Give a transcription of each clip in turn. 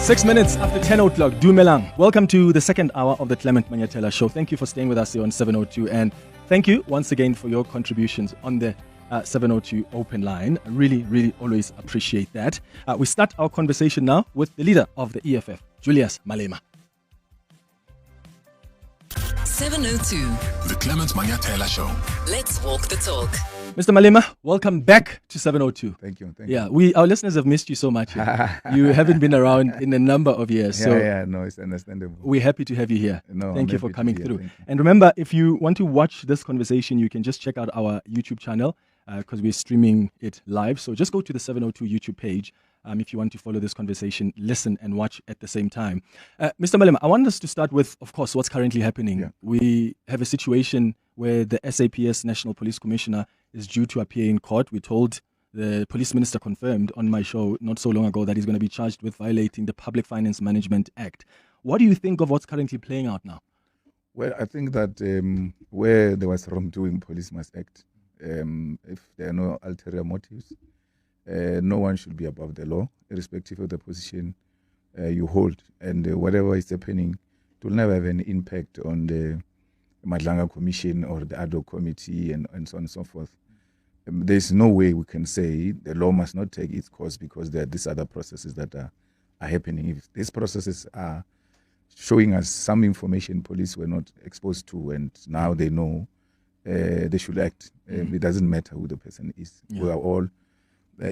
6 minutes after 10 o'clock, Dumelang. Welcome to the second hour of the Manyathela show. Thank you for staying with us here on 702. And thank you once again for your contributions on the 702 open line. I really always appreciate that. We start our conversation now with the leader of the EFF, Julius Malema. 702. The Manyathela show. Let's walk the talk. Mr. Malema, welcome back to 702. Thank you. Our listeners have missed you so much. You haven't been around in a number of years. No, it's understandable. We're happy to have you here. Thank you for coming through. Thank you. And remember, if you want to watch this conversation, you can just check out our YouTube channel because we're streaming it live. So just go to the 702 YouTube page if you want to follow this conversation, listen and watch at the same time. Mr. Malema, I want us to start with, of course, what's currently happening. Yeah. We have a situation where the SAPS National Police Commissioner is due to appear in court. We told the police minister confirmed on my show not so long ago that he's going to be charged with violating the Public Finance Management Act. What do you think of what's currently playing out now? Well, I think that where there was wrongdoing, police must act. If there are no ulterior motives, no one should be above the law, irrespective of the position you hold. And whatever is happening, it will never have an impact on the Madlanga Commission or the ad hoc committee and so on and so forth. There's no way we can say the law must not take its course because there are these other processes that are happening. If these processes are showing us some information police were not exposed to and now they know, they should act. It doesn't matter who the person is. Yeah. We are all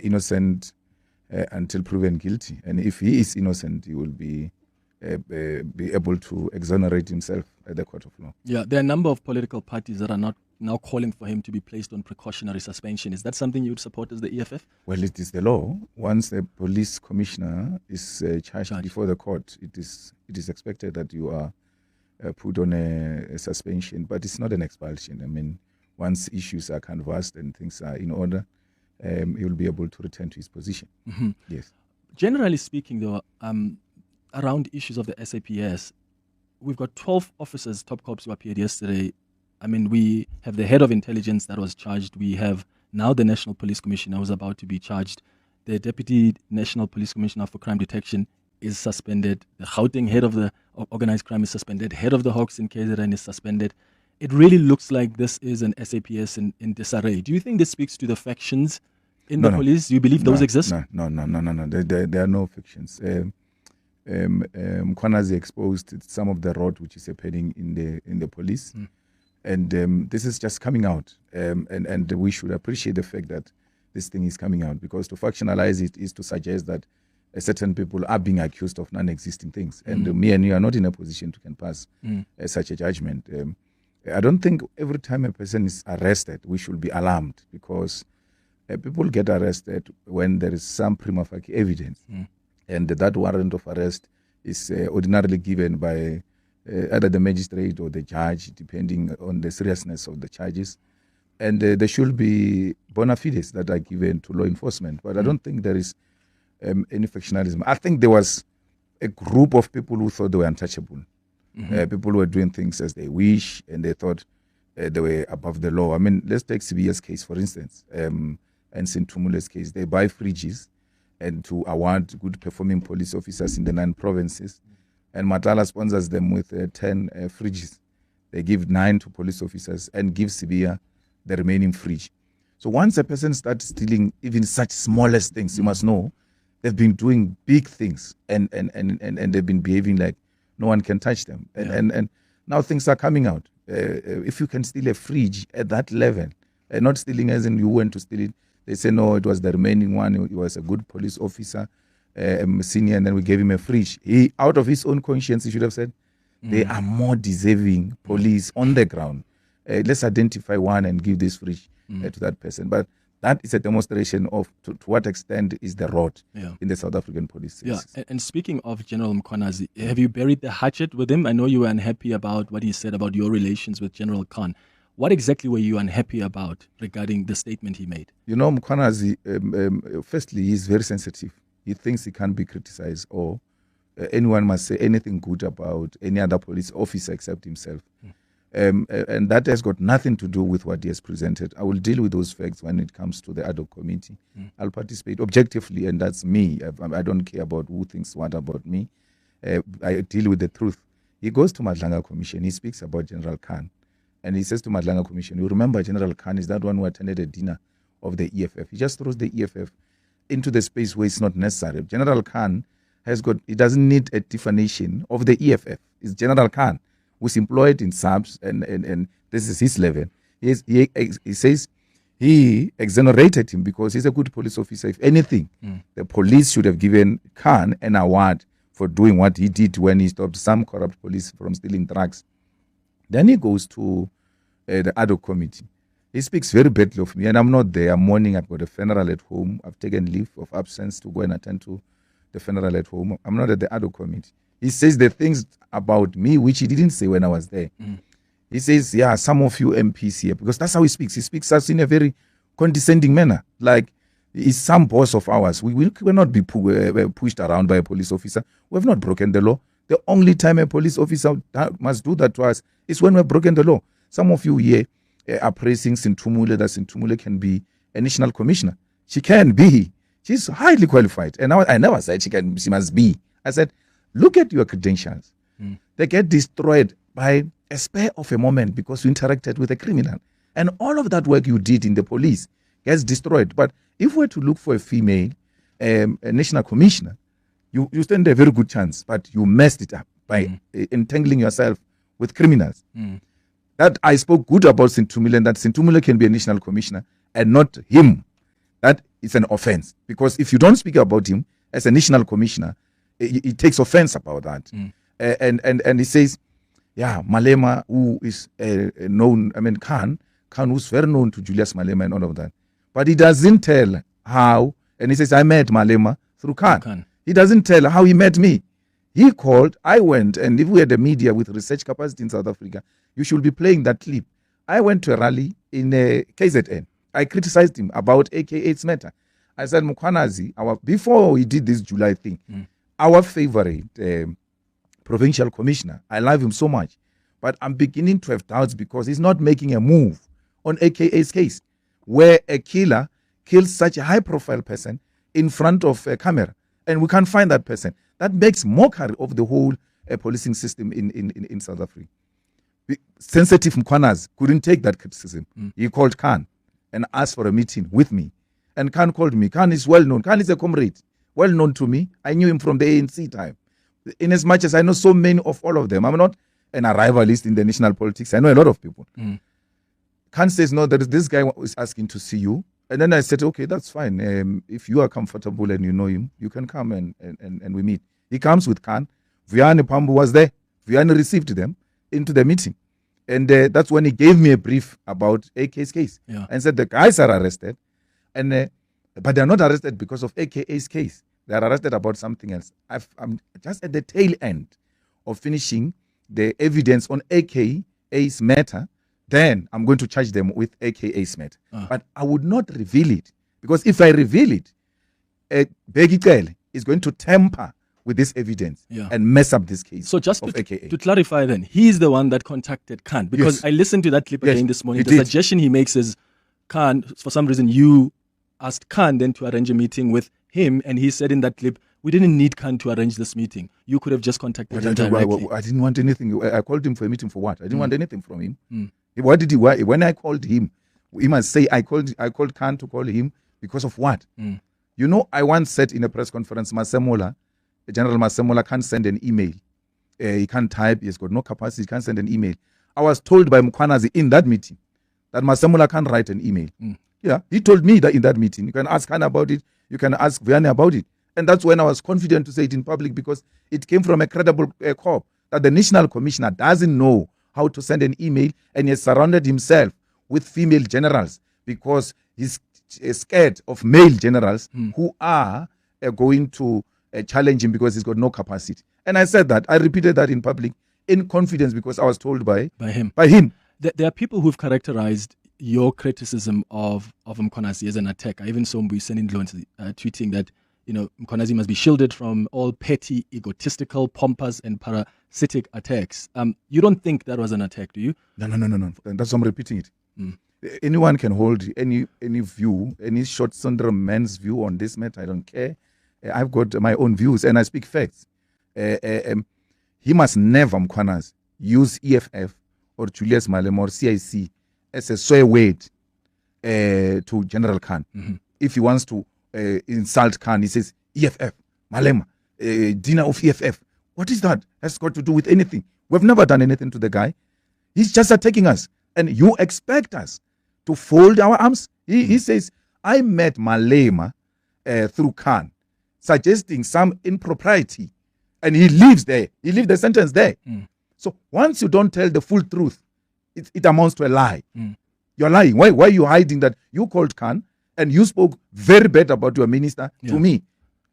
innocent until proven guilty. And if he is innocent, he will be able to exonerate himself at the court of law. Yeah, there are a number of political parties that are not now calling for him to be placed on precautionary suspension. Is that something you would support as the EFF? Well, it is the law. Once a police commissioner is charged before the court, it is expected that you are put on a suspension, but it's not an expulsion. I mean, once issues are canvassed and things are in order, he will be able to return to his position. Mm-hmm. Yes. Generally speaking, though, around issues of the SAPS, we've got 12 officers, top cops who appeared yesterday. I mean, we have the head of intelligence that was charged. We have now the National Police Commissioner who's about to be charged. The Deputy National Police Commissioner for Crime Detection is suspended. The Gauteng head of the organized crime is suspended. Head of the Hawks in KZN is suspended. It really looks like this is an SAPS in disarray. Do you think this speaks to the factions in the police? Do you believe those exist? No. There are no factions. MKWANAZI exposed some of the rot which is happening in the police. And this is just coming out. And we should appreciate the fact that this thing is coming out, because to factionalize it is to suggest that certain people are being accused of non-existing things. And me and you are not in a position to can pass such a judgment. I don't think every time a person is arrested, we should be alarmed, because people get arrested when there is some prima facie evidence. And that warrant of arrest is ordinarily given by either the magistrate or the judge, depending on the seriousness of the charges. And there should be bona fides that are given to law enforcement. But I don't think there is any factionalism. I think there was a group of people who thought they were untouchable. People were doing things as they wish, and they thought they were above the law. I mean, let's take CBS case, for instance, and Sintumule's case. They buy fridges and to award good performing police officers in the 9 provinces. And Matala sponsors them with 10 fridges. They give 9 to police officers and give Sibia the remaining fridge. So once a person starts stealing even such smallest things, you must know they've been doing big things and they've been behaving like no one can touch them. And now things are coming out. If you can steal a fridge at that level, not stealing as in you went to steal it, they say, no, it was the remaining one. He was a good police officer, senior, and then we gave him a fridge. He, out of his own conscience, he should have said, they are more deserving police on the ground. Let's identify one and give this fridge to that person. But that is a demonstration of to what extent is the rot in the South African police. Yeah, and speaking of General MKWANAZI, have you buried the hatchet with him? I know you were unhappy about what he said about your relations with General Khan. What exactly were you unhappy about regarding the statement he made? You know, MKWANAZI, firstly, he's very sensitive. He thinks he can't be criticized, or anyone must say anything good about any other police officer except himself. And that has got nothing to do with what he has presented. I will deal with those facts when it comes to the ad hoc committee. I'll participate objectively, and that's me. I don't care about who thinks what about me. I deal with the truth. He goes to Madlanga Commission. He speaks about General Khan. And he says to Madlanga Commission, you remember General Khan is that one who attended a dinner of the EFF. He just throws the EFF into the space where it's not necessary. General Khan he doesn't need a definition of the EFF. It's General Khan who's employed in subs, and this is his level. He says he exonerated him because he's a good police officer. If anything, the police should have given Khan an award for doing what he did when he stopped some corrupt police from stealing drugs. Then he goes to the ad hoc committee. He speaks very badly of me, and I'm not there. I'm mourning. I've got a funeral at home. I've taken leave of absence to go and attend to the funeral at home. I'm not at the ad hoc committee. He says the things about me which he didn't say when I was there. He says, yeah, some of you MPs here, because that's how he speaks. He speaks us in a very condescending manner, like he's some boss of ours. We will not be pushed around by a police officer. We have not broken the law. The only time a police officer must do that to us is when we've broken the law. Some of you here are praising Sintumule, that Sintumule can be a national commissioner. She can be. She's highly qualified. And I never said she must be. I said, look at your credentials. They get destroyed by a spur of a moment because you interacted with a criminal. And all of that work you did in the police gets destroyed. But if we're to look for a female, a national commissioner, you stand a very good chance, but you messed it up by entangling yourself with criminals. That I spoke good about Sintumile, and that Sintumile can be a national commissioner and not him. That is an offense. Because if you don't speak about him as a national commissioner, he takes offense about that. And he says, yeah, Malema, who is known, Khan who's very known to Julius Malema and all of that. But he doesn't tell how, and he says, I met Malema through Khan. He doesn't tell how he met me. He called, I went, and if we had a media with research capacity in South Africa, you should be playing that clip. I went to a rally in KZN. I criticized him about AKA's matter. I said, Mkwanazi, before he did this July thing, our favorite provincial commissioner, I love him so much, but I'm beginning to have doubts because he's not making a move on AKA's case, where a killer kills such a high-profile person in front of a camera, and we can't find that person. That makes mockery of the whole policing system in South Africa. Sensitive Mkwanazi couldn't take that criticism. He called Khan and asked for a meeting with me. And Khan called me. Khan is well known. Khan is a comrade, well known to me. I knew him from the ANC time. In as much as I know so many of all of them, I'm not an arrivalist in the national politics. I know a lot of people. Khan says, no, there is this guy who is asking to see you. And then I said, okay, that's fine. If you are comfortable and you know him, you can come and we meet. He comes with Khan. Vianney Pambu was there. Vianney received them into the meeting. And that's when he gave me a brief about AK's case. And said the guys are arrested. But they're not arrested because of AKA's case. They are arrested about something else. I'm just at the tail end of finishing the evidence on AKA's matter. Then I'm going to charge them with AKA's matter. But I would not reveal it. Because if I reveal it, Begicele is going to tamper with this evidence and mess up this case. So just to clarify then, he's the one that contacted Khan. Because I listened to that clip again this morning. The suggestion he makes is, Khan, for some reason, you asked Khan then to arrange a meeting with him. And he said in that clip, we didn't need Khan to arrange this meeting. You could have just contacted him directly. I didn't want anything. I called him for a meeting for what? I didn't want anything from him. What did he? When I called him, he must say I called Khan to call him because of what? You know, I once said in a press conference, General Masemola can't send an email. He can't type. He's got no capacity. He can't send an email. I was told by Mkwanazi in that meeting that Masemola can't write an email. Yeah, he told me that in that meeting. You can ask Khan about it. You can ask Vianney about it. And that's when I was confident to say it in public because it came from a credible corps that the national commissioner doesn't know how to send an email, and he has surrounded himself with female generals because he's scared of male generals who are going to challenge him because he's got no capacity. And I said that. I repeated that in public in confidence because I was told by him. There are people who've characterized your criticism of Mkwanazi as an attack. I even saw Mbuyiseni Ndlonzi tweeting that Mkhwanazi must be shielded from all petty, egotistical, pompous, and parasitic attacks. You don't think that was an attack, do you? No. That's why I'm repeating it. Anyone can hold any view, any short syndrome man's view on this matter. I don't care. I've got my own views and I speak facts. He must never, Mkhwanazi, use EFF or Julius Malema or CIC as a swear word to General Khan. If he wants to insult Khan, he says, EFF, Malema, dinner of EFF. What is that? Has got to do with anything. We've never done anything to the guy. He's just attacking us. And you expect us to fold our arms? He says, I met Malema through Khan, suggesting some impropriety. And he lives there. He lived the sentence there. So once you don't tell the full truth, it amounts to a lie. You're lying. Why are you hiding that? You called Khan and you spoke very bad about your minister to me.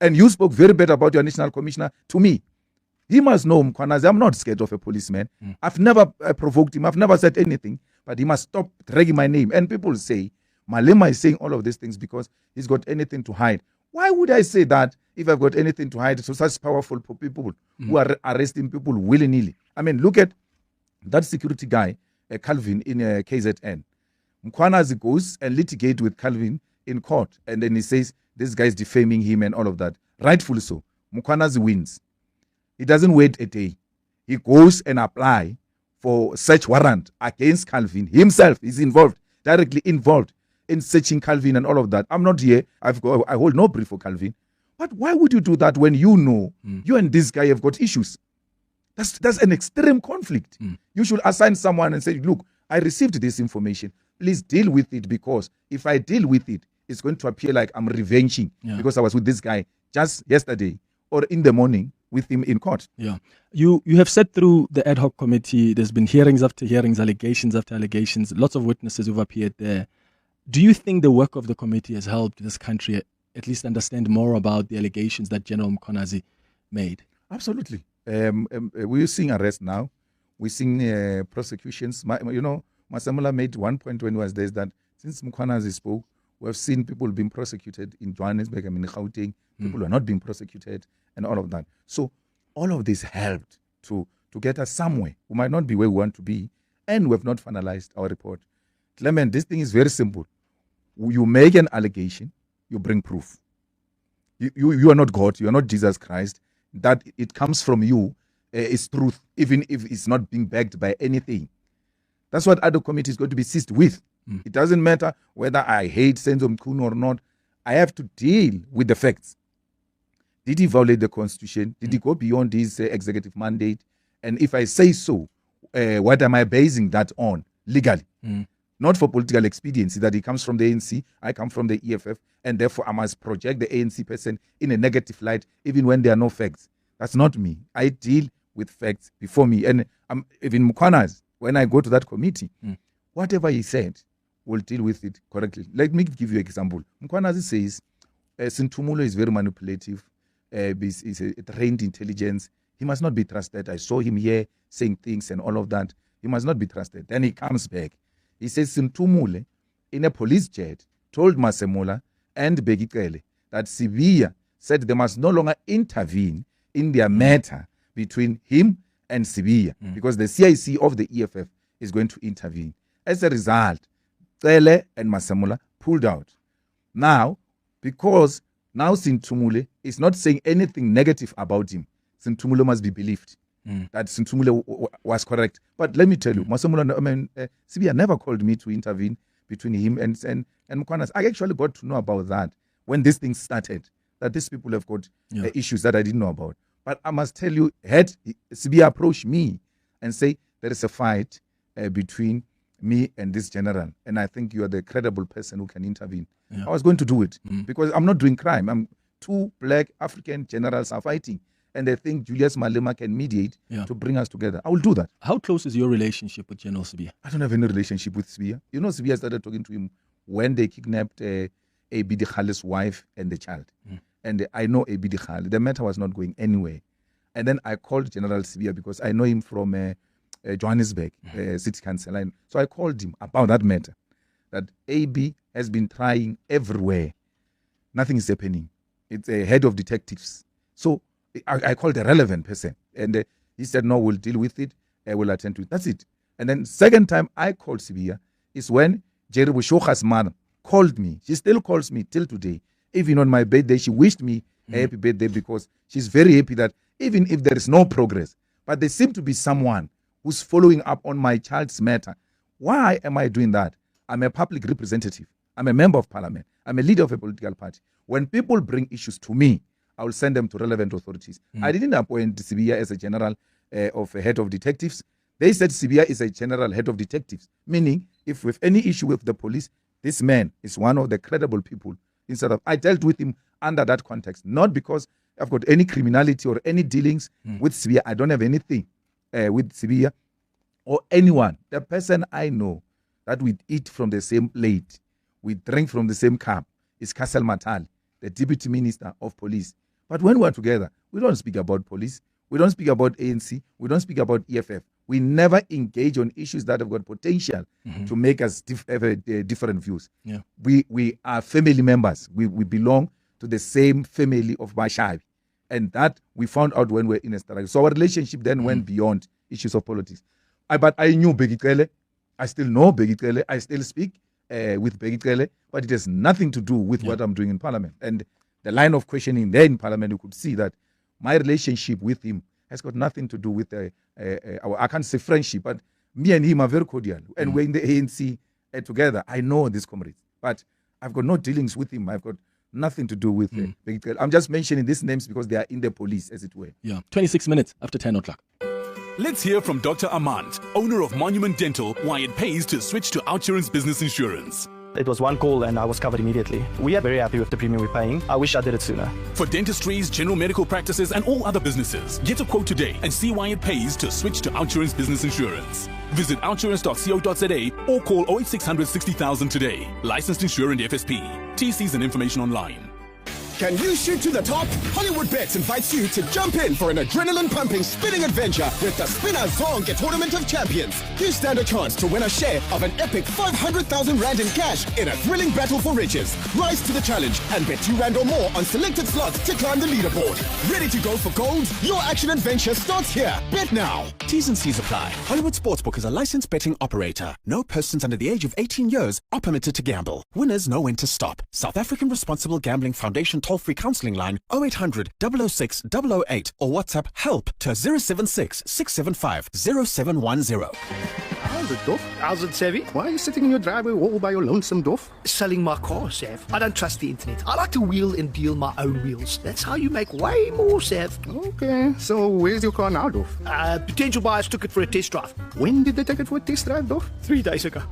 And you spoke very bad about your national commissioner to me. He must know, Mkhwanazi, I'm not scared of a policeman. I've never provoked him. I've never said anything. But he must stop dragging my name. And people say, Malema is saying all of these things because he's got anything to hide. Why would I say that if I've got anything to hide to such powerful people who are arresting people willy-nilly? I mean, look at that security guy, Calvin, in KZN. Mkhwanazi goes and litigate with Calvin in court. And then he says, this guy's defaming him and all of that. Rightfully so. Mkhwanazi wins. He doesn't wait a day. He goes and apply for search warrant against Calvin. Himself is involved, directly involved in searching Calvin and all of that. I'm not here. I hold no brief for Calvin. But why would you do that when you know you and this guy have got issues? That's an extreme conflict. You should assign someone and say, look, I received this information. Please deal with it, because if I deal with it, it's going to appear like I'm revenging because I was with this guy just yesterday or in the morning with him in court. Yeah. You have said through the ad hoc committee, there's been hearings after hearings, allegations after allegations, lots of witnesses who've appeared there. Do you think the work of the committee has helped this country at least understand more about the allegations that General Mkhwanazi made? Absolutely. We're seeing arrests now. We're seeing prosecutions. Masamula made one point when he was there, is that since Mkhwanazi spoke, we have seen people being prosecuted in Johannesburg, in Gauteng. People who are not being prosecuted and all of that. So all of this helped to get us somewhere. We might not be where we want to be, and we have not finalized our report. Clement, this thing is very simple. You make an allegation, you bring proof. You are not God, you are not Jesus Christ. That it comes from you is truth, even if it's not being backed by anything. That's what other committee is going to be seized with. It doesn't matter whether I hate Senzo Mkhunu or not. I have to deal with the facts. Did he violate the Constitution? Did he go beyond his executive mandate? And if I say so, what am I basing that on legally? Not for political expediency, that he comes from the ANC, I come from the EFF, and therefore I must project the ANC person in a negative light, even when there are no facts. That's not me. I deal with facts before me. And even Mkhwanazi, when I go to that committee, whatever he said, we'll deal with it correctly. Let me give you an example. Mkhwanazi says, Sintumulo is very manipulative. He's a trained intelligence. He must not be trusted. I saw him here saying things and all of that. He must not be trusted. Then he comes back. He says Sintumule, in a police jet, told Masemola and Begikele that Sibiya said they must no longer intervene in their matter between him and Sibiya because the CIC of the EFF is going to intervene. As a result, Tele and Masemola pulled out. Now, because now Sintumule is not saying anything negative about him, Sintumule must be believed. That Sintumule was correct. But let me tell you, Sibiya never called me to intervene between him and Mkhwanazi. I actually got to know about that when this thing started, that these people have got issues that I didn't know about. But I must tell you, had Sibiya approached me and say, there is a fight between me and this general, and I think you are the credible person who can intervene, I was going to do it because I'm not doing crime. Two black African generals are fighting, and they think Julius Malema can mediate to bring us together. I will do that. How close is your relationship with General Sibiya? I don't have any relationship with Sibiya. You know, Sibiya started talking to him when they kidnapped A.B. Dikhale's wife and the child. And I know A.B. Dikhale. The matter was not going anywhere. And then I called General Sibiya because I know him from Johannesburg City Council. So I called him about that matter, that A.B. has been trying everywhere. Nothing is happening. It's a head of detectives. So I called a relevant person. And he said, no, we'll deal with it. We'll attend to it. That's it. And then second time I called Sibia is when Jerry Bushoka's mother called me. She still calls me till today. Even on my birthday, she wished me a happy birthday because she's very happy that even if there is no progress, but there seems to be someone who's following up on my child's matter. Why am I doing that? I'm a public representative. I'm a member of parliament. I'm a leader of a political party. When people bring issues to me, I will send them to relevant authorities. I didn't appoint Sibia as a general of a head of detectives. They said Sibia is a general head of detectives, meaning if we have any issue with the police, this man is one of the credible people. Instead of I dealt with him under that context, not because I've got any criminality or any dealings with Sibia. I don't have anything with Sibia or anyone. The person I know that we eat from the same plate, we drink from the same cup, is Castle Matal, the Deputy Minister of Police. But when we're together, we don't speak about police. We don't speak about ANC. We don't speak about EFF. We never engage on issues that have got potential to make us have different views. Yeah. We are family members. We belong to the same family of Mashabi. And that we found out when we were in a struggle. So our relationship then went beyond issues of politics. But I knew Begitele. I still know Begitele. I still speak with Begitele. But it has nothing to do with what I'm doing in Parliament. And the line of questioning there in Parliament, you could see that my relationship with him has got nothing to do with I can't say friendship, but me and him are very cordial. And we're in the ANC together. I know this comrade, but I've got no dealings with him. I've got nothing to do with Begitele. I'm just mentioning these names because they are in the police, as it were. Yeah. 26 minutes after 10 o'clock. Let's hear from Dr. Amand, owner of Monument Dental, why it pays to switch to Outsurance Business Insurance. It was one call and I was covered immediately. We are very happy with the premium we're paying. I wish I did it sooner. For dentistries, general medical practices, and all other businesses, get a quote today and see why it pays to switch to Outsurance Business Insurance. Visit outsurance.co.za or call 08600 60,000 today. Licensed insurer and FSP. TCs and information online. Can you shoot to the top? Hollywood Bets invites you to jump in for an adrenaline-pumping spinning adventure with the Spinner Zonke Tournament of Champions. You stand a chance to win a share of an epic 500,000 Rand in cash in a thrilling battle for riches. Rise to the challenge and bet 2 Rand or more on selected slots to climb the leaderboard. Ready to go for gold? Your action adventure starts here. Bet now. T's and C's apply. Hollywood Sportsbook is a licensed betting operator. No persons under the age of 18 years are permitted to gamble. Winners know when to stop. South African Responsible Gambling Foundation toll-free counselling line 0800 006 008 or WhatsApp help to 076 675 0710. How's it, Doff? How's it, Savvy? Why are you sitting in your driveway all by your lonesome, Doff? Selling my car, Sav. I don't trust the internet. I like to wheel and deal my own wheels. That's how you make way more, Sav. Okay, so where's your car now, Doff? Potential buyers took it for a test drive. When did they take it for a test drive, Doff? 3 days ago.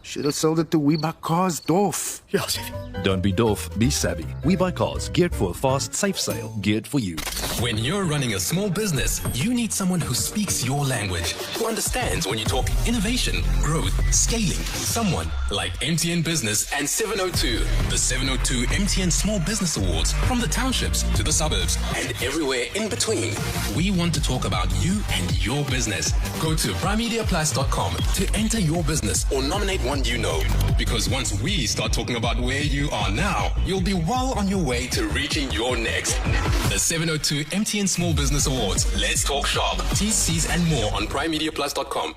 Should have sold it to We Buy Cars, Doff. Yeah, Sav. Don't be doff, be savvy. We Buy Cars, geared for a fast, safe sale, geared for you. When you're running a small business, you need someone who speaks your language, who understands when you talk innovation, growth, scaling. Someone like MTN Business and 702. The 702 MTN Small Business Awards, from the townships to the suburbs and everywhere in between. We want to talk about you and your business. Go to primemediaplus.com to enter your business or nominate one you know. Because once we start talking about where you are now, you'll be well on your way to reaching your next. The 702 MTN Small Business Awards. Let's talk shop. TCs and more on primemediaplus.com.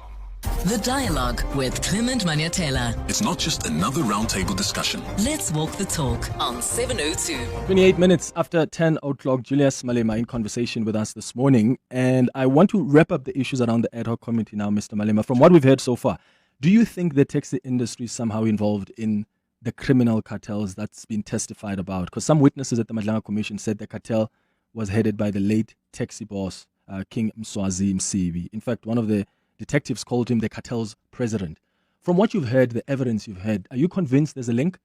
The Dialogue with Clement Manyathela. It's not just another roundtable discussion. Let's walk the talk on 702. 28 minutes after 10 o'clock, Julius Malema in conversation with us this morning. And I want to wrap up the issues around the ad hoc committee now, Mr. Malema. From what we've heard so far, do you think the taxi industry is somehow involved in the criminal cartels that's been testified about? Because some witnesses at the Madlanga Commission said the cartel was headed by the late taxi boss, King Mswazi Msibi. In fact, one of the detectives called him the cartel's president. From what you've heard, the evidence you've heard, are you convinced there's a link?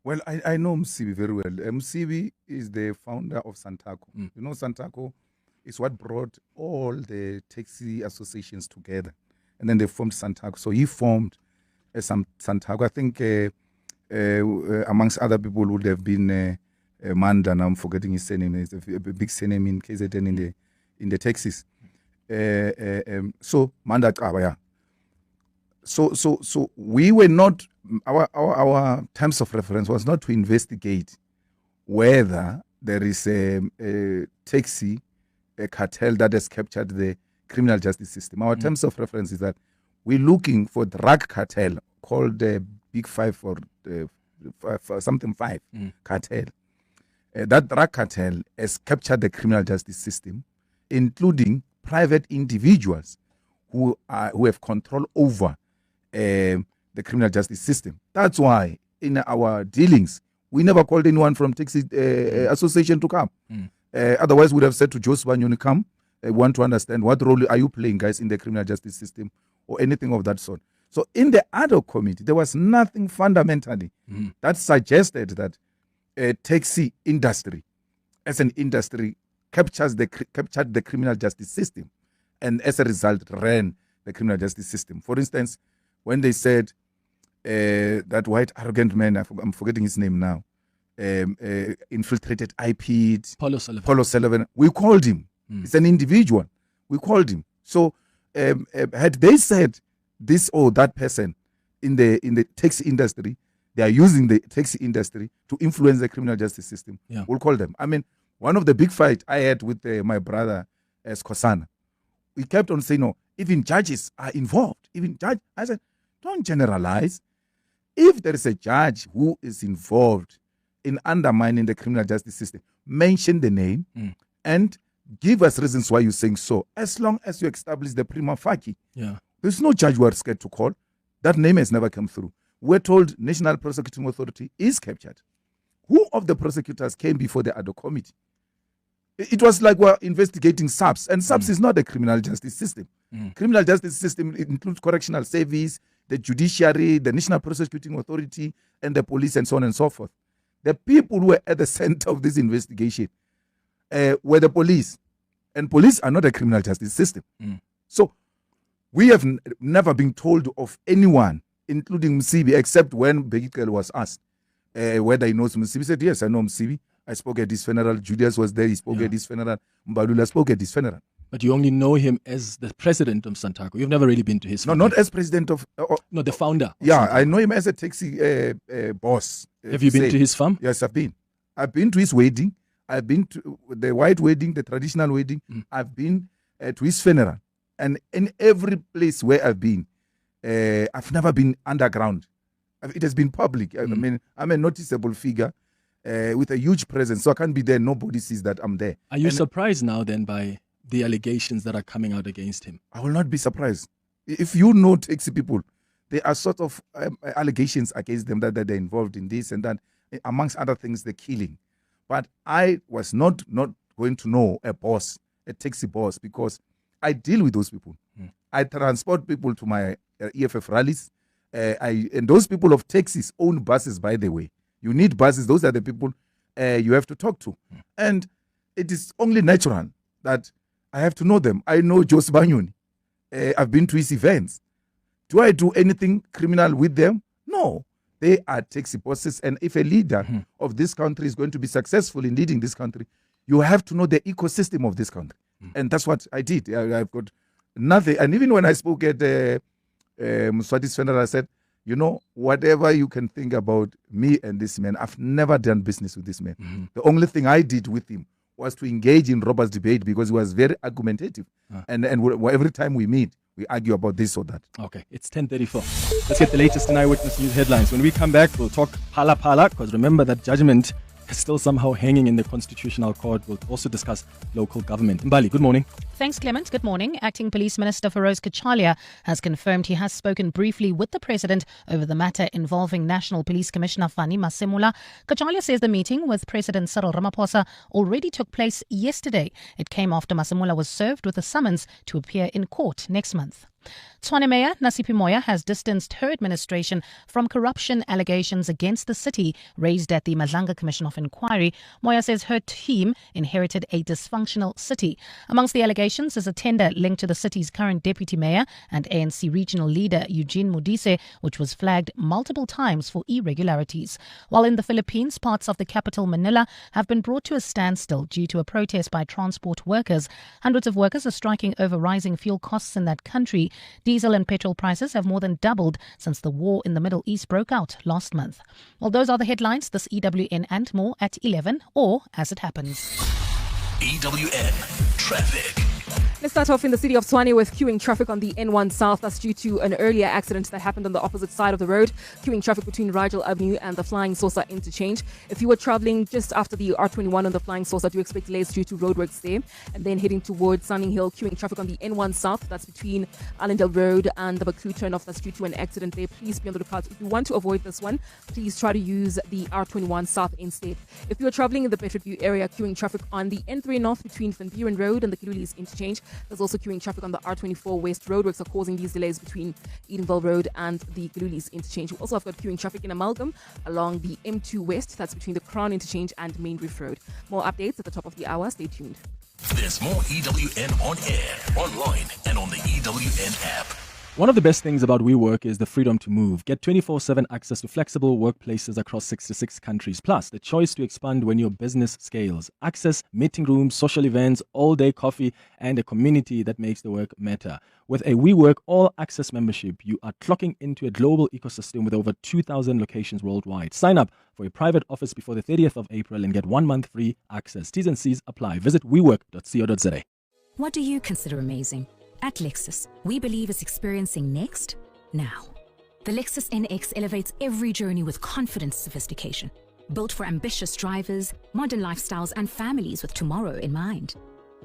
Well, I know Msibi very well. Msibi is the founder of Santaco. You know, Santaco is what brought all the taxi associations together. And then they formed Santaco. So he formed Santaco. I think amongst other people would have been Manda, and I'm forgetting his surname. It's a big surname in KZN in the taxis. So Manda Kaba, yeah. So we were not, our terms of reference was not to investigate whether there is a taxi cartel that has captured the criminal justice system. Our terms of reference is that we're looking for drug cartel called the Big Five or something five cartel. That drug cartel has captured the criminal justice system, including private individuals who have control over the criminal justice system. That's why in our dealings, we never called anyone from taxi association to come. Otherwise, we would have said to Joseph Banyoni, come. I want to understand what role are you playing, guys, in the criminal justice system or anything of that sort. So in the ad hoc committee, there was nothing fundamentally that suggested that taxi industry, as an industry, captured the criminal justice system, and as a result, ran the criminal justice system. For instance, when they said that white arrogant man, I'm forgetting his name now, infiltrated IP, Paulo Sullivan, we called him. It's an individual. We called him. So had they said this or that person in the taxi industry, they are using the taxi industry to influence the criminal justice system, we'll call them. I mean, one of the big fights I had with my brother, Skosana, we kept on saying, no, even judges are involved. I said, don't generalize. If there is a judge who is involved in undermining the criminal justice system, mention the name and give us reasons why you're saying so. As long as you establish the prima facie, there's no judge we are scared to call. That name has never come through. We're told National Prosecuting Authority is captured. Who of the prosecutors came before the ad hoc committee? It was like we're investigating SAPS, and SAPS is not the criminal justice system. Criminal justice system includes correctional service, the judiciary, the National Prosecuting Authority, and the police, and so on and so forth. The people who were at the center of this investigation were the police, and police are not a criminal justice system. So we have never been told of anyone, including Msibi, except when Begitkel was asked whether he knows Msibi. He said, yes, I know Msibi. I spoke at his funeral. Julius was there. He spoke at his funeral. Mbalula spoke at his funeral. But you only know him as the president of Santaco. You've never really been to his family. No, not as president of... no, the founder. Yeah, Santaco. I know him as a taxi boss. Have you been to his farm? Yes, I've been. I've been to his wedding. I've been to the white wedding, the traditional wedding. I've been to his funeral. And in every place where I've been, I've never been underground. It has been public. I mean, I'm a noticeable figure with a huge presence, so I can't be there. Nobody sees that I'm there. Are you surprised now then by the allegations that are coming out against him? I will not be surprised. If you know taxi people, there are sort of allegations against them that they're involved in this and that, amongst other things, the killing. But I was not going to know a taxi boss, because I deal with those people. I transport people to my EFF rallies. And those people of taxis own buses, by the way. You need buses. Those are the people you have to talk to. And it is only natural that I have to know them. I know Joseph Banyoni. I've been to his events. Do I do anything criminal with them? No. They are taxi bosses. And if a leader of this country is going to be successful in leading this country, you have to know the ecosystem of this country. And that's what I did. I've got nothing. And even when I spoke at Mswati's funeral, I said, you know, whatever you can think about me and this man, I've never done business with this man. The only thing I did with him was to engage in robust debate, because he was very argumentative. And every time we meet, we argue about this or that. Okay, it's 10:34. Let's get the latest in Eyewitness News headlines. When we come back, we'll talk Phala Phala, because remember that judgment is still somehow hanging in the Constitutional Court. We'll also discuss local government. Mbali, good morning. Thanks, Clement. Good morning. Acting Police Minister Feroz Kachalia has confirmed he has spoken briefly with the President over the matter involving National Police Commissioner Fani Masemula. Kachalia says the meeting with President Cyril Ramaphosa already took place yesterday. It came after Masemula was served with a summons to appear in court next month. Tshwane Mayor Nasipi Moya has distanced her administration from corruption allegations against the city raised at the Madlanga Commission of Inquiry. Moya says her team inherited a dysfunctional city. Amongst the allegations is a tender linked to the city's current deputy mayor and ANC regional leader Eugene Modise, which was flagged multiple times for irregularities. While in the Philippines, parts of the capital Manila have been brought to a standstill due to a protest by transport workers. Hundreds of workers are striking over rising fuel costs in that country. Diesel and petrol prices have more than doubled since the war in the Middle East broke out last month. Well, those are the headlines. This EWN and more at 11 or as it happens. EWN Traffic. Let's start off in the city of Tshwane with queuing traffic on the N1 South. That's due to an earlier accident that happened on the opposite side of the road. Queuing traffic between Rigel Avenue and the Flying Saucer interchange. If you were traveling just after the R21 on the Flying Saucer, do expect delays due to roadworks there. And then heading towards Sunning Hill, queuing traffic on the N1 South. That's between Allendale Road and the Baklu turnoff. That's due to an accident there. Please be on the lookout. If you want to avoid this one, please try to use the R21 South instead. If you are traveling in the Bedfordview area, queuing traffic on the N3 North between Van Buren Road and the Kilulis interchange. There's also queuing traffic on the R24 West. Roadworks are causing these delays between Edenville Road and the Kilulis interchange. We also have got queuing traffic in Amalgam along the M2 West. That's between the Crown interchange and Main Reef Road. More updates at the top of the hour. Stay tuned. There's more EWN on air, online, and on the EWN app. One of the best things about WeWork is the freedom to move. Get 24/7 access to flexible workplaces across 66 countries, plus the choice to expand when your business scales. Access meeting rooms, social events, all-day coffee, and a community that makes the work matter. With a WeWork all-access membership, you are clocking into a global ecosystem with over 2,000 locations worldwide. Sign up for a private office before the 30th of April and get 1 month free access. T's and C's apply. Visit wework.co.za. What do you consider amazing? At Lexus, we believe it's experiencing next, now. The Lexus NX elevates every journey with confident sophistication. Built for ambitious drivers, modern lifestyles, and families with tomorrow in mind.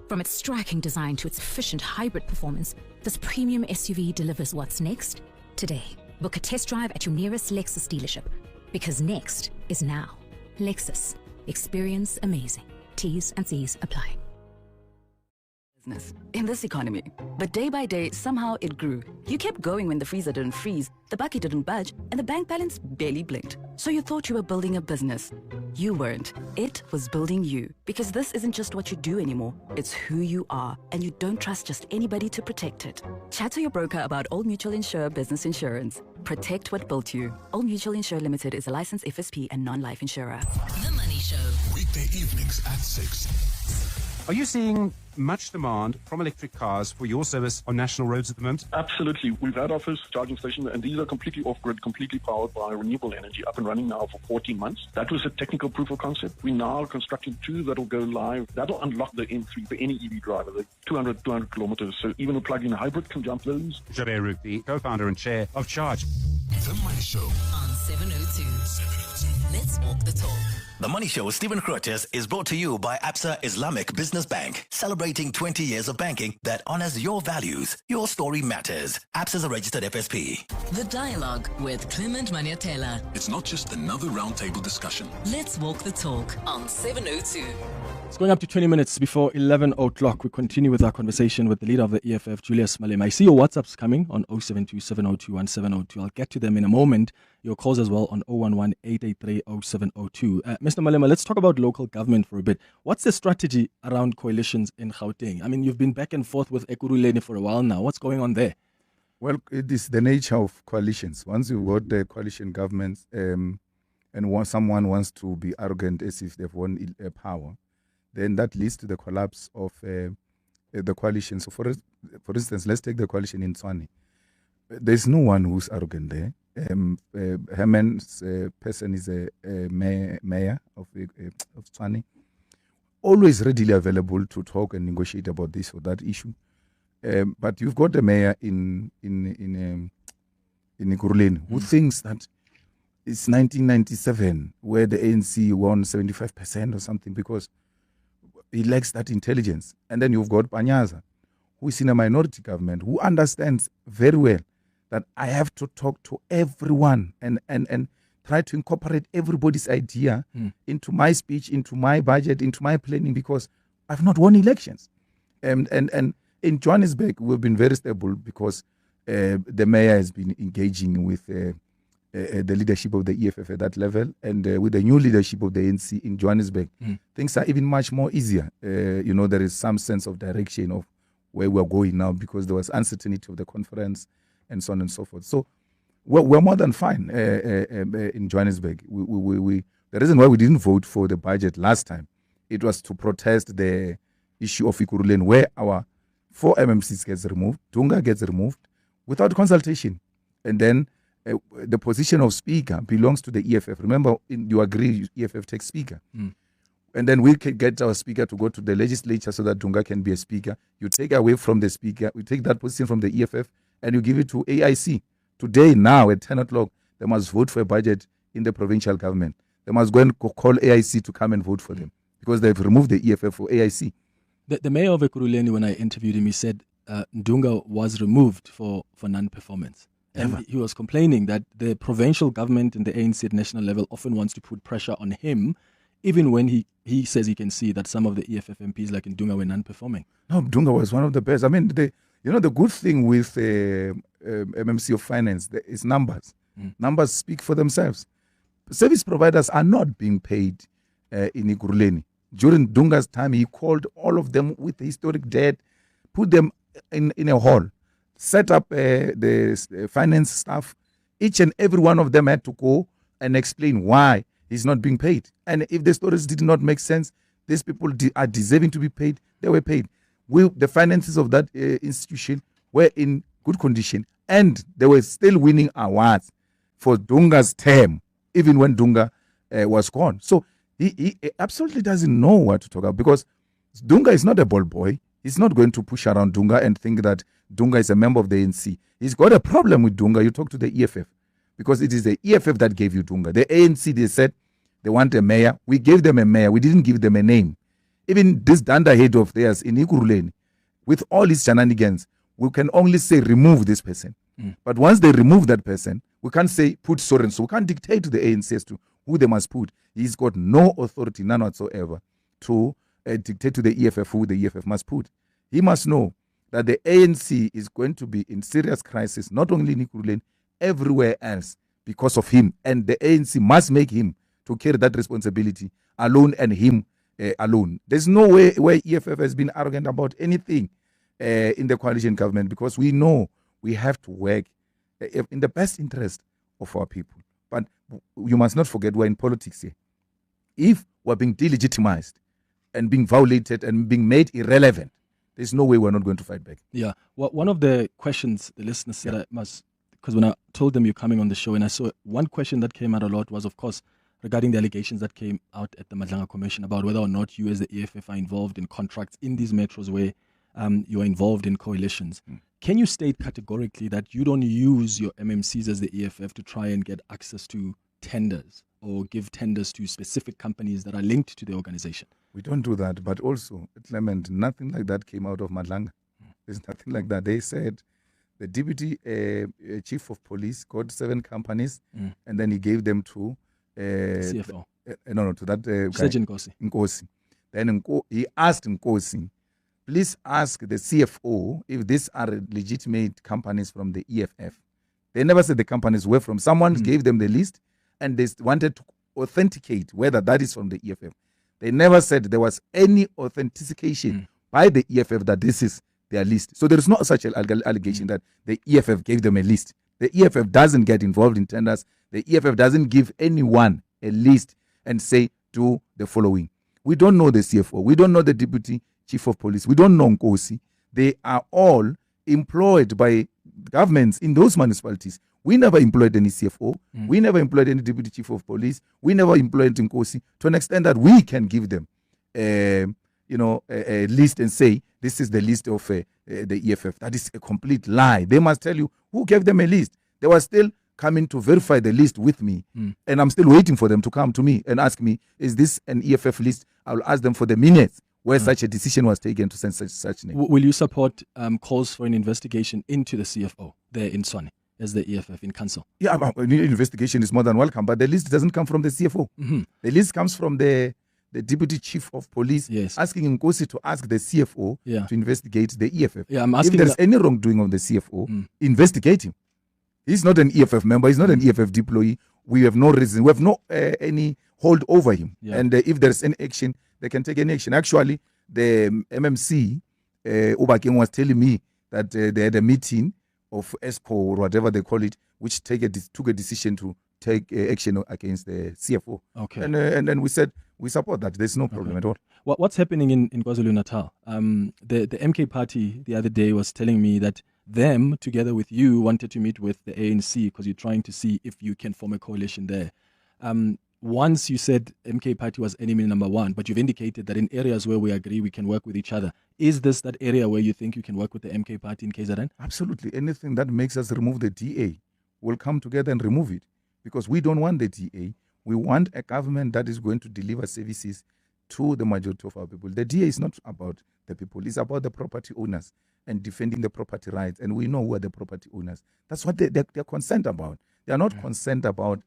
From its striking design to its efficient hybrid performance, this premium SUV delivers what's next, today. Book a test drive at your nearest Lexus dealership, because next is now. Lexus. Experience amazing. T's and C's apply. In this economy. But day by day, somehow it grew. You kept going when the freezer didn't freeze, the bucket didn't budge, and the bank balance barely blinked. So you thought you were building a business. You weren't. It was building you. Because this isn't just what you do anymore. It's who you are. And you don't trust just anybody to protect it. Chat to your broker about Old Mutual Insure Business Insurance. Protect what built you. Old Mutual Insure Limited is a licensed FSP and non-life insurer. The Money Show. Weekday evenings at 6. Are you seeing much demand from electric cars for your service on national roads at the moment? Absolutely. We've had our first charging station, and these are completely off-grid, completely powered by renewable energy, up and running now for 14 months. That was a technical proof of concept. We now are constructing 2 that'll go live. That'll unlock the N3 for any EV driver, the 200 kilometers. So even a plug-in hybrid can jump those. Jabe Rook, the co-founder and chair of Charge. The Money Show on 702. Let's walk the talk. The Money Show with Stephen Krotes is brought to you by Absa Islamic Business Bank, celebrating 20 years of banking that honors your values. Your story matters. Absa is a registered FSP. The Dialogue with Clement Manyathela. It's not just another roundtable discussion. Let's walk the talk on 702. It's going up to 20 minutes before 11 o'clock. We continue with our conversation with the leader of the EFF, Julius Malema. I see your WhatsApps coming on 072 702 1702. I'll get to them in a moment. Your calls as well on 011 883 0702. Mr. Malema, let's talk about local government for a bit. What's the strategy around coalitions in Gauteng? I mean, you've been back and forth with Ekurhuleni for a while now. What's going on there? Well, it is the nature of coalitions. Once you've got the coalition governments and someone wants to be arrogant as if they've won power, then that leads to the collapse of the coalition. So, for instance, let's take the coalition in Tshwane. There's no one who's arrogant there. Herman's person is a mayor of Tshwane, always readily available to talk and negotiate about this or that issue. But you've got a mayor in Ekurhuleni who thinks that it's 1997 where the ANC won 75% or something because he lacks that intelligence. And then you've got Panyaza, who is in a minority government, who understands very well that I have to talk to everyone and try to incorporate everybody's idea into my speech, into my budget, into my planning, because I've not won elections. And in Johannesburg, we've been very stable because the mayor has been engaging with the leadership of the EFF at that level, and with the new leadership of the ANC in Johannesburg, things are even much more easier. There is some sense of direction of where we're going now because there was uncertainty of the conference and so on and so forth. So we're more than fine in Johannesburg. The reason why we didn't vote for the budget last time, it was to protest the issue of Ekurhuleni, where our 4 MMCs gets removed, Dunga gets removed, without consultation. And then the position of speaker belongs to the EFF. Remember, you agree, EFF takes speaker. And then we can get our speaker to go to the legislature so that Dunga can be a speaker. You take away from the speaker, we take that position from the EFF, and you give it to AIC. Today, now, at 10 o'clock, they must vote for a budget in the provincial government. They must go and call AIC to come and vote for them because they've removed the EFF for AIC. The mayor of Ekurhuleni, when I interviewed him, he said Ndunga was removed for non-performance. And he was complaining that the provincial government and the ANC at national level often wants to put pressure on him, even when he says he can see that some of the EFF MPs like Ndunga were non-performing. No, Ndunga was one of the best. I mean, the good thing with MMC of Finance is numbers. Numbers speak for themselves. Service providers are not being paid in Ekurhuleni. During Dunga's time, he called all of them with historic debt, put them in a hall, set up the finance staff. Each and every one of them had to go and explain why he's not being paid. And if the stories did not make sense, these people are deserving to be paid. They were paid. The finances of that institution were in good condition, and they were still winning awards for Dunga's term, even when Dunga was gone. So he absolutely doesn't know what to talk about, because Dunga is not a ball boy. He's not going to push around Dunga and think that Dunga is a member of the ANC. He's got a problem with Dunga. You talk to the EFF, because it is the EFF that gave you Dunga. The ANC, they said they want a mayor. We gave them a mayor. We didn't give them a name. Even this dunderhead of theirs in Ekurhuleni, with all his shenanigans, we can only say remove this person. But once they remove that person, we can't say put Soren. So we can't dictate to the ANC as to who they must put. He's got no authority, none whatsoever, to dictate to the EFF who the EFF must put. He must know that the ANC is going to be in serious crisis, not only in Ekurhuleni, everywhere else, because of him. And the ANC must make him to carry that responsibility alone, and him alone. There's no way where EFF has been arrogant about anything in the coalition government, because we know we have to work in the best interest of our people. But you must not forget, we're in politics here. If we're being delegitimized and being violated and being made irrelevant, there's no way we're not going to fight back. Yeah. Well, one of the questions the listeners said I must, because when I told them you're coming on the show, and I saw one question that came out a lot was, of course, regarding the allegations that came out at the Madlanga Commission about whether or not you as the EFF are involved in contracts in these metros where you are involved in coalitions. Can you state categorically that you don't use your MMCs as the EFF to try and get access to tenders or give tenders to specific companies that are linked to the organization? We don't do that. But also, Clement, nothing like that came out of Madlanga. There's nothing like that. They said the deputy chief of police got 7 companies, and then he gave them to CFO. To that Sergeant Nkosi. Then he asked Nkosi, please ask the CFO if these are legitimate companies from the EFF. They never said the companies were from. Someone gave them the list, and they wanted to authenticate whether that is from the EFF. They never said there was any authentication by the EFF that this is their list. So there is not such an allegation that the EFF gave them a list. The EFF doesn't get involved in tenders. The EFF doesn't give anyone a list and say, do the following. We don't know the CFO. We don't know the deputy chief of police. We don't know Nkosi. They are all employed by governments in those municipalities. We never employed any CFO. We never employed any deputy chief of police. We never employed Nkosi, to an extent that we can give them a list and say, this is the list of the EFF. That is a complete lie. They must tell you who gave them a list. They were still coming to verify the list with me, and I'm still waiting for them to come to me and ask me, is this an EFF list? I will ask them for the minutes where such a decision was taken to send such name. Will you support calls for an investigation into the CFO there in Swane as the EFF in council? Yeah, investigation is more than welcome, but the list doesn't come from the CFO. The list comes from the deputy chief of police, asking Nkosi to ask the CFO to investigate the EFF. Yeah, I'm asking if there's any wrongdoing of the CFO, investigate him. He's not an EFF member. He's not an EFF deployee. We have no reason. We have no any hold over him. And if there's any action, they can take any action. Actually, the MMC, Ubakeng was telling me that they had a meeting of ESCO or whatever they call it, which took a decision to take action against the CFO. Okay. And then we said we support that. There's no problem at all. What's happening in KwaZulu-Natal? The MK party the other day was telling me that them, together with you, wanted to meet with the ANC because you're trying to see if you can form a coalition there. Once you said MK Party was enemy number one, but you've indicated that in areas where we agree we can work with each other. Is this that area where you think you can work with the MK Party in KZN? Absolutely. Anything that makes us remove the DA, we'll come together and remove it. Because we don't want the DA. We want a government that is going to deliver services to the majority of our people. The DA is not about the people. It's about the property owners and defending the property rights. And we know who are the property owners. That's what they're concerned about. They are not concerned about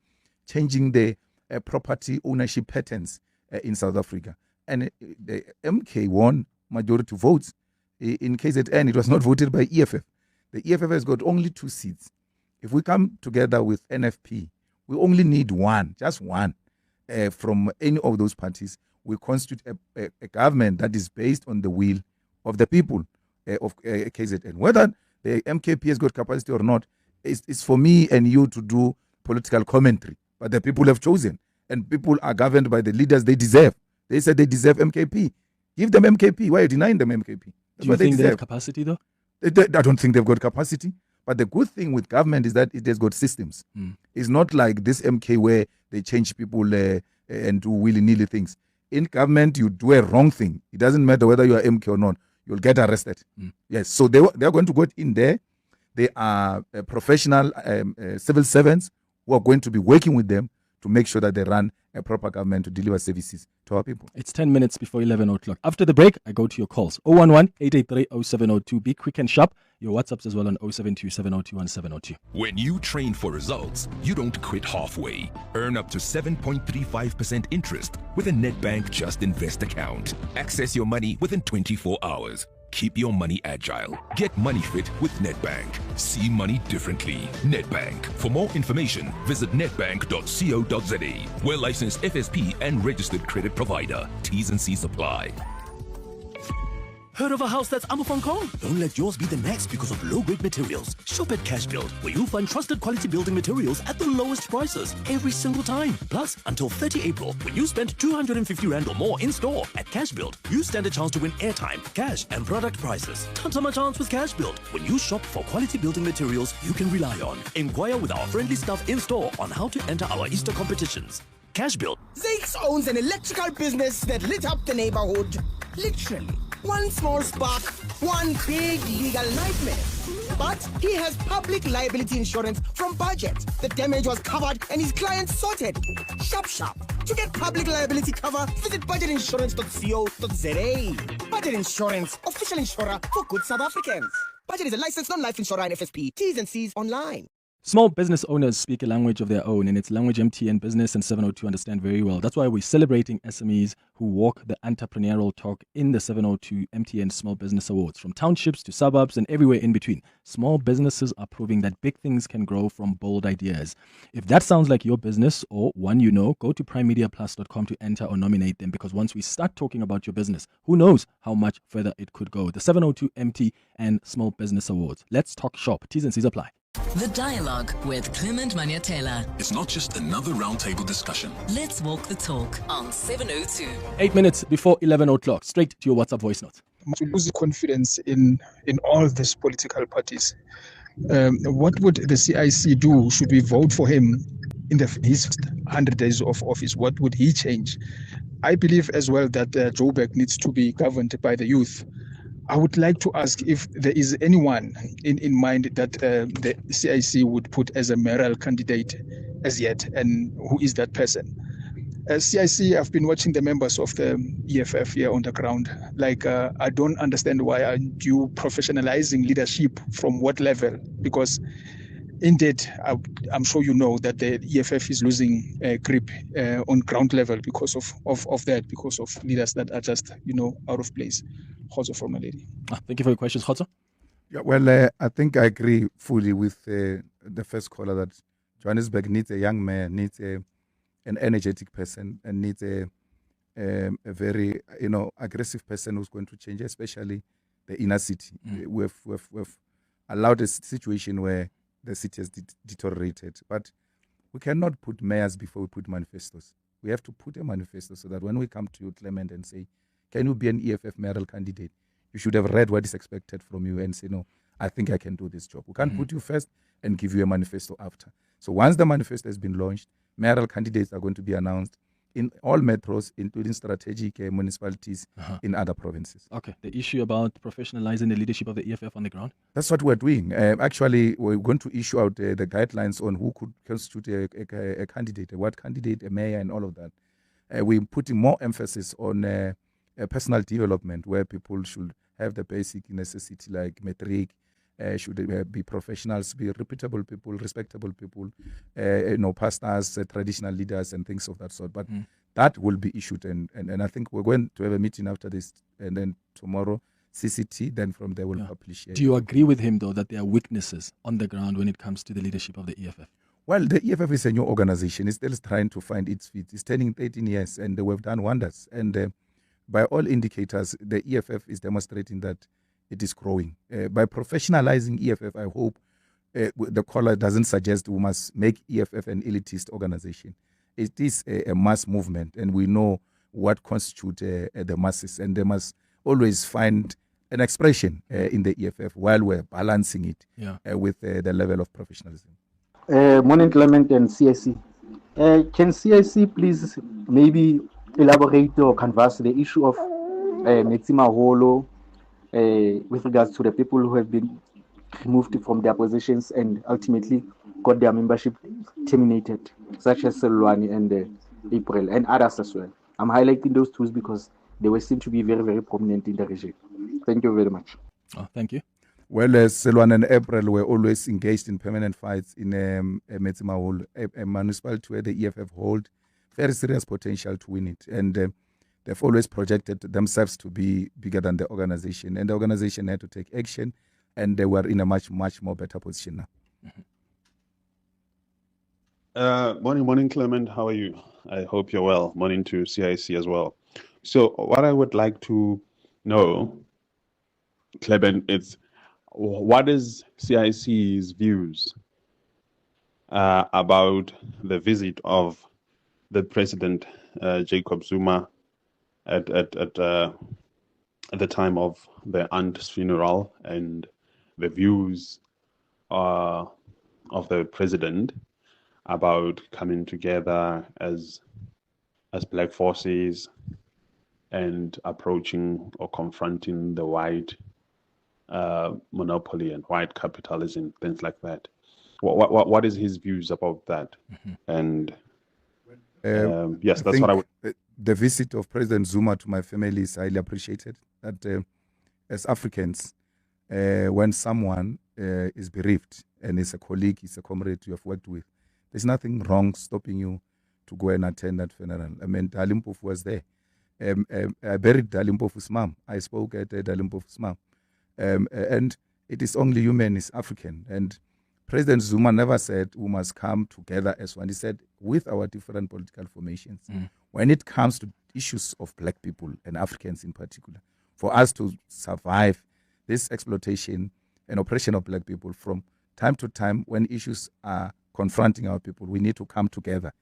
changing the property ownership patterns in South Africa. And the MK won majority votes. In KZN, it was not voted by EFF. The EFF has got only 2 seats. If we come together with NFP, we only need one, just one, from any of those parties. We constitute a government that is based on the will of the people of KZN. Whether the MKP has got capacity or not, it's for me and you to do political commentary. But the people have chosen, and people are governed by the leaders they deserve. They said they deserve MKP. Give them MKP. Why are you denying them MKP? Do you think they have capacity, though? I don't think they've got capacity. But the good thing with government is that it has got systems. It's not like this MK where they change people and do willy-nilly things. In government, you do a wrong thing. It doesn't matter whether you are MK or not. You'll get arrested. Yes, so they are going to go in there. They are professional civil servants who are going to be working with them to make sure that they run a proper government to deliver services to our people. It's 10 minutes before 11 o'clock. After the break, I go to your calls. 011-883-0702. Be quick and sharp. Your WhatsApps as well on 072-702-1702. When you train for results, you don't quit halfway. Earn up to 7.35% interest with a Nedbank Just Invest account. Access your money within 24 hours. Keep your money agile. Get money fit with Nedbank. See money differently. Nedbank. For more information, visit nedbank.co.za. We're licensed FSP and registered credit provider. T's and C's apply. Heard of a house that's Amafon Kong? Don't let yours be the next because of low-grade materials. Shop at Cash Build, where you'll find trusted quality building materials at the lowest prices every single time. Plus, until 30 April, when you spend 250 Rand or more in store at Cash Build, you stand a chance to win airtime, cash, and product prizes. Tantama chance with Cash Build. When you shop for quality building materials you can rely on. Inquire with our friendly staff in store on how to enter our Easter competitions. Cash Build. Zakes owns an electrical business that lit up the neighborhood. Literally. One small spark, one big legal nightmare. But he has public liability insurance from Budget. The damage was covered and his clients sorted. Sharp. To get public liability cover, visit budgetinsurance.co.za. Budget Insurance, official insurer for good South Africans. Budget is a licensed non-life insurer and FSP. T's and C's online. Small business owners speak a language of their own, and it's language MTN Business and 702 understand very well. That's why we're celebrating SMEs who walk the entrepreneurial talk in the 702 MTN Small Business Awards. From townships to suburbs and everywhere in between, small businesses are proving that big things can grow from bold ideas. If that sounds like your business or one you know, go to primemediaplus.com to enter or nominate them, because once we start talking about your business, who knows how much further it could go. The 702 MTN Small Business Awards. Let's talk shop. T's and C's apply. The Dialogue with Clement Manyathela. It's not just another roundtable discussion. Let's walk the talk on 702. 8 minutes before 11 o'clock. Straight to your WhatsApp voice note. To lose confidence in all these political parties. What would the CIC do? Should we vote for him in his 100 days of office? What would he change? I believe as well that Joburg needs to be governed by the youth. I would like to ask if there is anyone in mind that the CIC would put as a mayoral candidate as yet, and who is that person? CIC, I've been watching the members of the EFF here on the ground. I don't understand why are you professionalizing leadership from what level? Because indeed, I'm sure you know that the EFF is losing grip on ground level because of that, because of leaders that are just, out of place. Khotso from Naledi. Thank you for your questions, Khotso. Yeah, well, I think I agree fully with the first caller that Johannesburg needs a young man, needs an energetic person, and needs a very, aggressive person who's going to change, especially the inner city. We've allowed a situation where the city has deteriorated, but we cannot put mayors before we put manifestos. We have to put a manifesto so that when we come to you, Clement, and say, can you be an EFF mayoral candidate? You should have read what is expected from you and say, no, I think I can do this job. We can't put you first and give you a manifesto after. So once the manifesto has been launched, mayoral candidates are going to be announced in all metros, including strategic municipalities in other provinces. Okay, the issue about professionalizing the leadership of the EFF on the ground? That's what we're doing. Actually, we're going to issue out the guidelines on who could constitute a candidate, what candidate, a mayor, and all of that. We're putting more emphasis on personal development, where people should have the basic necessity like matric, should be professionals, be reputable people, respectable people, pastors, traditional leaders, and things of that sort. But that will be issued, and I think we're going to have a meeting after this, and then tomorrow, CCT, then from there we'll publish. Do you agree with him, though, that there are weaknesses on the ground when it comes to the leadership of the EFF? Well, the EFF is a new organization. It's still trying to find its feet. It's turning 13 years, and we've done wonders. And by all indicators, the EFF is demonstrating that it is growing. By professionalizing EFF, I hope the caller doesn't suggest we must make EFF an elitist organization. It is a mass movement, and we know what constitutes the masses, and they must always find an expression in the EFF while we're balancing it with the level of professionalism. Morning, Clement and CIC. Can CIC please maybe elaborate or canvass the issue of Metsimaholo with regards to the people who have been removed from their positions and ultimately got their membership terminated, such as Selwani and April and others as well? I'm highlighting those two because they seem to be very, very prominent in the regime. Thank you very much. Oh, thank you. Well, Selwan and April were always engaged in permanent fights in Metsimaholo, a municipality where the EFF hold very serious potential to win it. And they've always projected themselves to be bigger than the organization. And the organization had to take action, and they were in a much, much more better position now. Morning, Clement. How are you? I hope you're well. Morning to CIC as well. So what I would like to know, Clement, is what is CIC's views about the visit of the President Jacob Zuma at the time of the aunt's funeral, and the views of the President about coming together as black forces and approaching or confronting the white monopoly and white capitalism, things like that. What is his views about that? And yes, that's what I would. The visit of President Zuma to my family is highly appreciated. That as Africans, when someone is bereaved and is a colleague, is a comrade you have worked with, there's nothing wrong stopping you to go and attend that funeral. I mean, Dalimpofu was there. I buried Dalimpofu's mom. I spoke at Dalimpofu's mom. And it is only human, is African. And President Zuma never said we must come together as one. He said, with our different political formations, when it comes to issues of black people and Africans in particular, for us to survive this exploitation and oppression of black people from time to time, when issues are confronting our people, we need to come together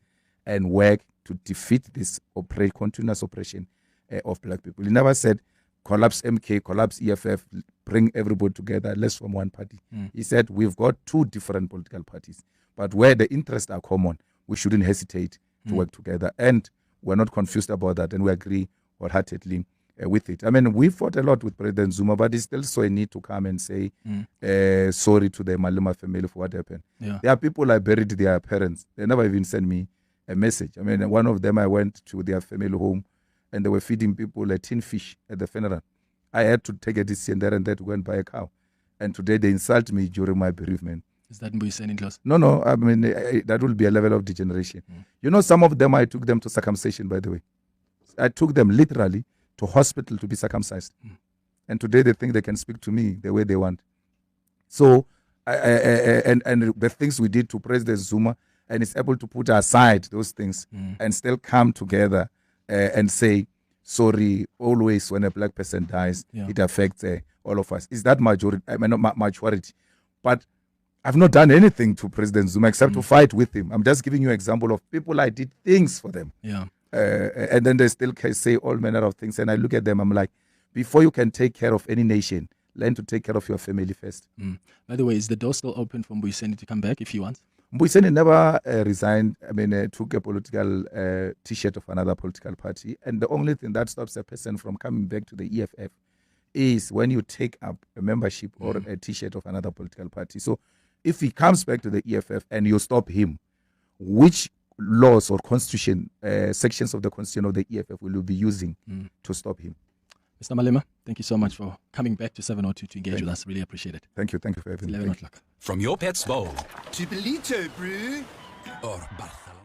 and work to defeat this continuous oppression of black people. He never said, collapse MK, collapse EFF, bring everybody together, let's form one party. He said, we've got two different political parties, but where the interests are common, we shouldn't hesitate to work together. And we're not confused about that, and we agree wholeheartedly with it. I mean, we fought a lot with President Zuma, but he still saw a need to come and say sorry to the Malema family for what happened. There are people I buried their parents. They never even sent me a message. I mean, one of them, I went to their family home, and they were feeding people a tin fish at the funeral. I had to take a decision there and there to go and buy a cow. And today they insult me during my bereavement. Is that Mbuyiseni Ndlozi? No. I mean, that will be a level of degeneration. You know, some of them, I took them to circumcision, by the way. I took them literally to hospital to be circumcised. And today they think they can speak to me the way they want. So, and the things we did to President Zuma, and is able to put aside those things and still come together and say, sorry, always when a black person dies, it affects all of us. Is that majority? I mean, not majority. But I've not done anything to President Zuma except to fight with him. I'm just giving you an example of people I did things for them. And then they still can say all manner of things. And I look at them, I'm like, before you can take care of any nation, learn to take care of your family first. By the way, is the door still open for Mbuyiseni to come back if he wants? Mbuyiseni never resigned. I mean, took a political T-shirt of another political party. And the only thing that stops a person from coming back to the EFF is when you take up a membership or a T-shirt of another political party. So if he comes back to the EFF and you stop him, which laws or constitution, sections of the constitution of the EFF will you be using to stop him? Mr. Malema, thank you so much for coming back to 702 to engage with us. Really appreciate it. Thank you for having me. 11 o'clock. From your pet's bowl Chipelito, bro. or Barcelona.